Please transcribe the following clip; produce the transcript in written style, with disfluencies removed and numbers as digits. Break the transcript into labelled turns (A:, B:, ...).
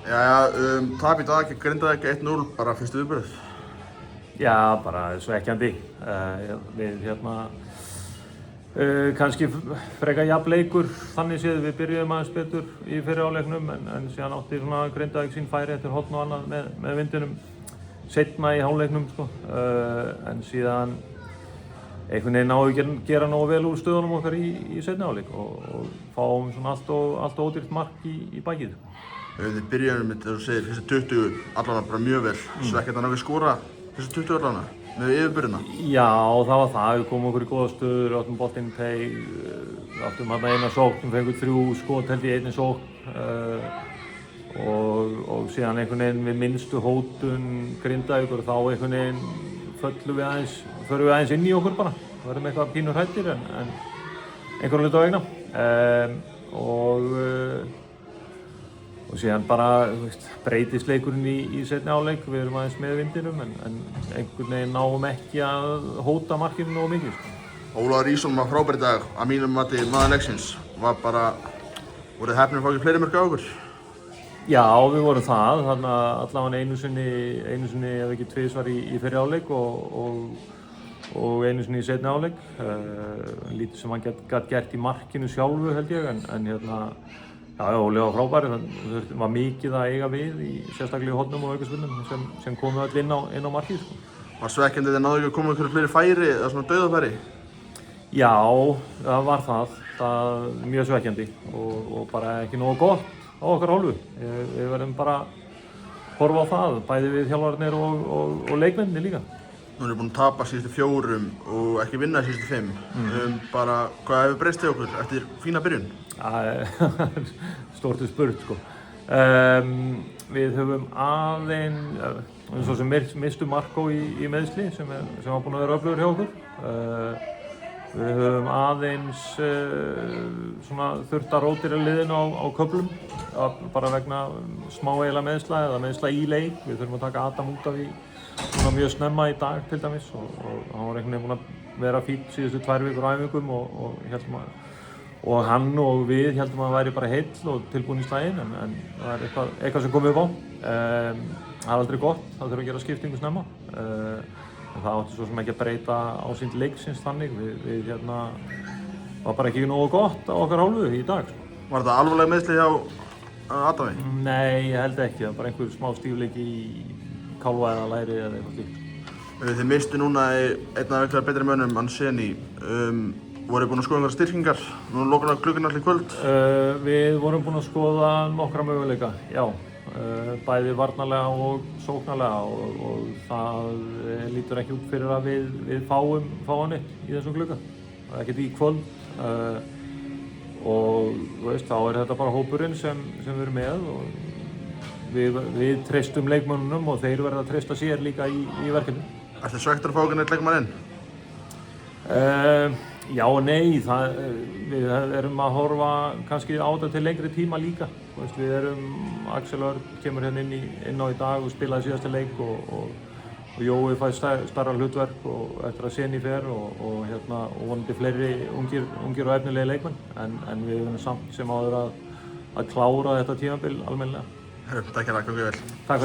A: Tap í dag, Grindavík 1-0, bara fyrstu viðbrögð.
B: Já, bara svekkjandi. Við kannski frekar jafn leikur, þannig séð við byrjuðum aðeins betur í fyrri hálfleiknum en síðan átti svona Grindavík sín færi eftir horn og annað með vindinum seinna í hálfleiknum sko. En síðan einhvern veginn náðu að gera nógu vel úr stöðunum okkar í seinni hálfleik og fáum svona allt ódýrt mark í bakið.
A: Þið byrjuðum með, þú segir, fyrstu 20 allavega bara mjög vel. Svekkjandi að ná að skora fyrstu 20 allavega með yfirbyrjunna.
B: Já, það var það. Við komum okkur í góða stöður, áttum boltinn í teig, áttum eina sókn, fengum 3 skot held í einni sókn og síðan einhvern veginn við minnstu hótun Grindavíkur þá einhvern veginn förum við aðeins inn í okkur bara. Við verðum eitthvað pínur hræddir en einhvern hluta vegna. Og síðan bara breytist leikurinn í seinni hálfleik, við erum aðeins með vindinum en einhvern veginn náum ekki að hóta markinu nógu mikið.
A: Ólafur Ísson var frábær í dag, að mínum mati maður leiksins. Voruð heppnir að fá ekki fleiri mörk á okkur?
B: Já, við vorum það, þannig að allavega einu sinni ef ekki tvisvar í fyrri hálfleik og einu sinni í seinni hálfleik. Lítið sem hann gat gert í markinu sjálfu held ég en Já, Óli var frábær, það var mikið að eiga við sérstaklega í hornum og aukaspyrnum sem komu öll inn á markið. Sko.
A: Var svekkjandi þegar náðu ekki að koma ykkur fleiri færi eða svona dauðafæri?
B: Já, það var það mjög svekkjandi og bara ekki nógu gott á okkar hálfu. Við verðum bara að horfa á það, bæði við þjálfararnir og leikmennirnir líka.
A: Nú erum við búin að tapa síðustu 4 og ekki vinna síðustu 5. Bara, hvað hefur breyst hjá okkur eftir fína byrjun?
B: Stórtu spurt sko. Við höfum aðeins svo sem mistum Marko í meiðsli sem var búinn að vera öflugur hjá okkur. Við höfum aðeins svona þurft að rótira liðinu á köflum bara vegna smá eiginlega meiðsla eða meiðsla í leik. Við þurfum að taka Adam út af svona mjög snemma í dag til dæmis og hann var einhvern veginn búinn að vera fínn síðustu 2 vikur á æfingum og hann og við heldum að hann væri bara heill og tilbúinn í slaginn en það er eitthvað sem komið upp á. Það er aldrei gott, það þurfa að gera skiptingu snemma. En það átti svo sem ekki að breyta ásýnd leiksins þannig. Við var bara ekki nógu gott á okkar hálfu í dag.
A: Var þetta alvarleg meiðsli hjá Adami?
B: Nei, ég held ekki. Það var bara einhver smá stífleiki í kálfa eða læri eða eitthvað slíkt.
A: Þið mistu núna einn af einhverjar betri mönnum, Anseni. Voruð búin að skoða einhverjar styrkingar? Nú lokar klukkan allir í kvöld.
B: Við vorum búin að skoða nokkra möguleika, já. Bæði varnarlega og sóknarlega og það lítur ekki út fyrir að við fáum hann í þessum glugga. Það er ekkert í kvöld og þú veist, þá er þetta bara hópurinn sem við erum með og við treystum leikmönnunum og þeir verða að treysta sér líka í verkefni.
A: Ertu svekktur að fá okkur neitt leikmann inn?
B: Já og nei, við erum að horfa kannski á þetta til lengri tíma líka. Axel Örn kemur hérna inn á í dag og spilaði síðasta leik og Jói fær stærra hlutverk og eftir að Seni fer og vonandi fleiri ungir og efnilegir leikmenn en við erum samt sem áður að klára þetta tímabil almennilega.
A: Takk fyrir það, gangi vel.
B: Takk fyrir það.